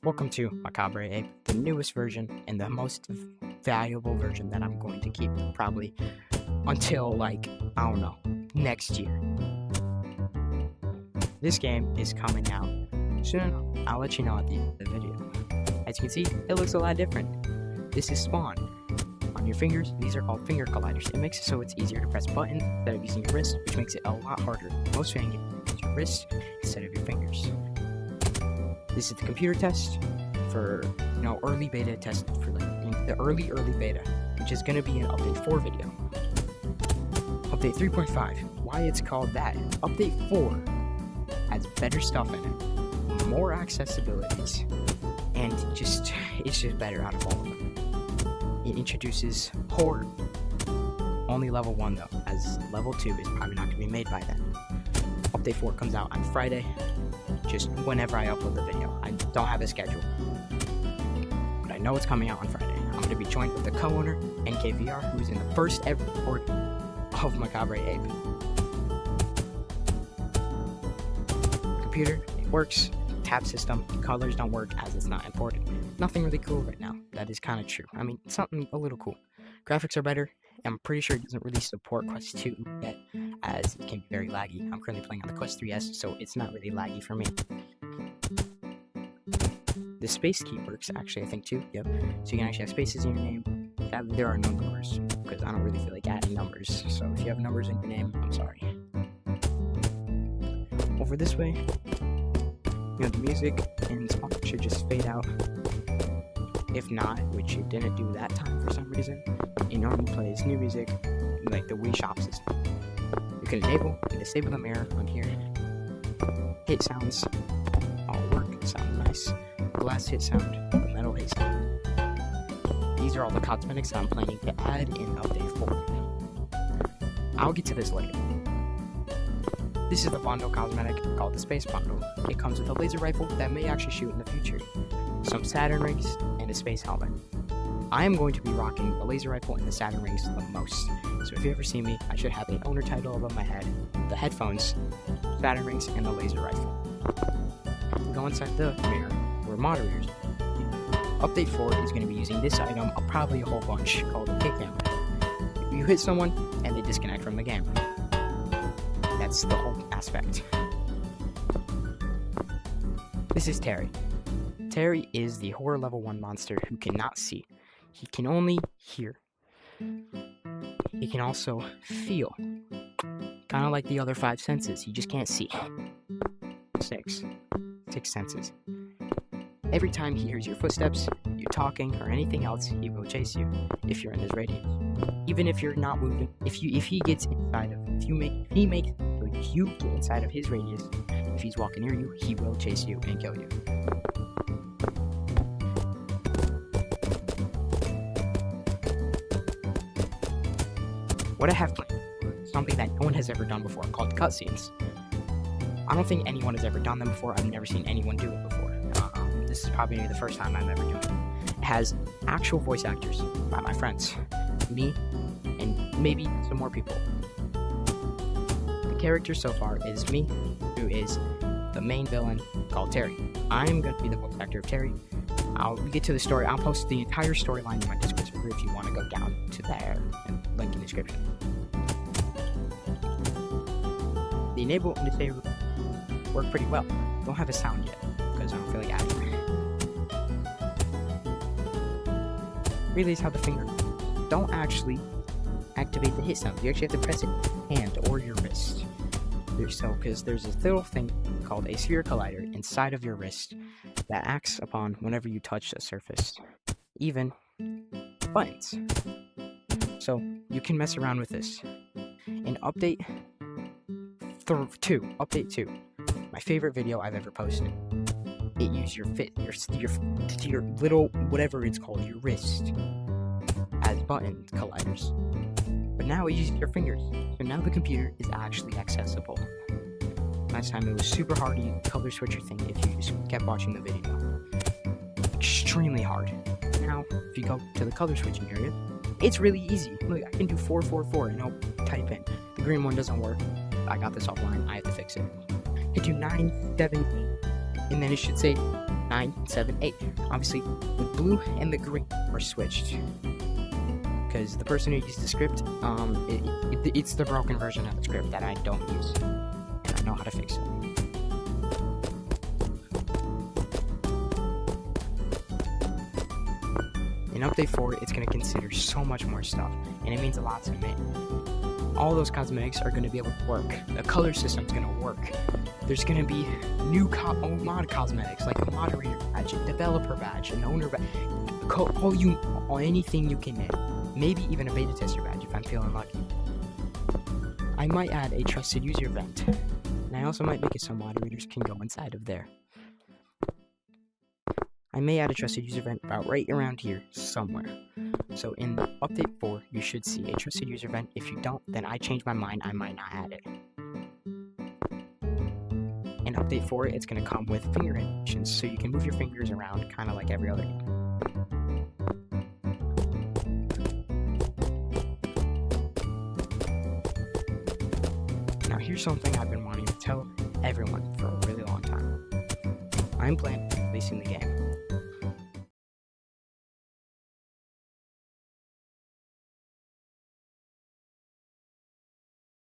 Welcome to Macabre Ape, the newest version and the most valuable version that I'm going to keep probably until, I don't know, next year. This game is coming out soon enough. I'll let you know at the end of the video. As you can see, it looks a lot different. This is Spawn. On your fingers, these are called finger colliders. It makes it so it's easier to press buttons instead of using your wrist, which makes it a lot harder. Most fan games use your wrist instead of your fingers. This is the computer test for, early beta test for the early beta, which is going to be an update 4 video. Update 3.5, why it's called that. Update 4 has better stuff in it, more accessibilities, and it's just better out of all of them. It introduces horror. Only level 1 though, as level 2 is probably not going to be made by then. Update 4 comes out on Friday, just whenever I upload the video. I don't have a schedule, but I know it's coming out on Friday. I'm going to be joined with the co-owner, NKVR, who is in the first ever recording of Macabre Ape. Computer, it works. Tab system, colors don't work as it's not important. Nothing really cool right now. That is kind of true. I mean, something a little cool. Graphics are better. I'm pretty sure it doesn't really support Quest 2 yet, as it can be very laggy. I'm currently playing on the Quest 3S, so it's not really laggy for me. The space key works, actually, I think, too. Yep. So you can actually have spaces in your name. There are no numbers, because I don't really feel like adding numbers. So if you have numbers in your name, I'm sorry. Over this way, the music and Spawn should just fade out. If not, which it didn't do that time for some reason, it normally plays new music, like the Wii Shop system. You can enable and disable the mirror on here. Hit sounds all work, sound nice. Glass hit sound, the metal hit sound. These are all the cosmetics that I'm planning to add in Update 4. I'll get to this later. This is the bundle cosmetic called the Space Bundle. It comes with a laser rifle that may actually shoot in the future, some Saturn rings, and a space helmet. I am going to be rocking the laser rifle and the Saturn rings the most, so if you ever see me, I should have an owner title above my head, the headphones, Saturn rings, and the laser rifle. Go inside the mirror, where moderators. Update 4 is going to be using this item, probably a whole bunch, called a kick camera. You hit someone, and they disconnect from the game. That's the whole aspect. This is Terry. Terry is the horror level 1 monster who cannot see. He can only hear. He can also feel. Kind of like the other 5 senses, he just can't see. 6 senses. Every time he hears your footsteps, you talking, or anything else, he will chase you if you're in his radius. Even if you're not moving, if he gets inside of, if he makes you get inside of his radius, if he's walking near you, he will chase you and kill you. What I have planned is something that no one has ever done before, called cutscenes. I don't think anyone has ever done them before. I've never seen anyone do it before. This is probably the first time I'm ever doing it. It has actual voice actors by my friends, me, and maybe some more people. The character so far is me, who is the main villain called Terry. I'm going to be the voice actor of Terry. I'll get to the story. I'll post the entire storyline in my Discord server if you want to go down to there, and link in the description. The enable and disable work pretty well. Don't have a sound yet, because I don't feel like adding it. Really is how the finger don't actually activate the hit sound. You actually have to press it with your hand or your wrist. Because there's a little thing called a sphere collider inside of your wrist that acts upon whenever you touch a surface, even buttons. So you can mess around with this. In Update 2, my favorite video I've ever posted. It used your little, whatever it's called, your wrist, as button colliders. But now it uses your fingers. So now the computer is actually accessible. Last time it was super hard to use the color switcher thing if you just kept watching the video. Extremely hard. Now, if you go to the color switching area, it's really easy. Look, I can do 444 and I'll type in. The green one doesn't work. I got this offline. I have to fix it. I do 9, 7, 8. And then it should say 9, 7, 8. Obviously, the blue and the green are switched. Because the person who used the script, it's the broken version of the script that I don't use. And I know how to fix it. In Update 4, it's going to consider so much more stuff, and it means a lot to me. All those cosmetics are going to be able to work. The color system's going to work. There's going to be new mod cosmetics, like a moderator badge, a developer badge, an owner badge, anything you can name. Maybe even a beta tester badge if I'm feeling lucky. I might add a trusted user event, and I also might make it so moderators can go inside of there. I may add a trusted user event about right around here somewhere. So in Update 4, you should see a trusted user event. If you don't, then I change my mind, I might not add it. In Update 4, it's going to come with finger animations, so you can move your fingers around kind of like every other game. Now here's something I've been wanting to tell everyone for a really long time. I'm planning on releasing the game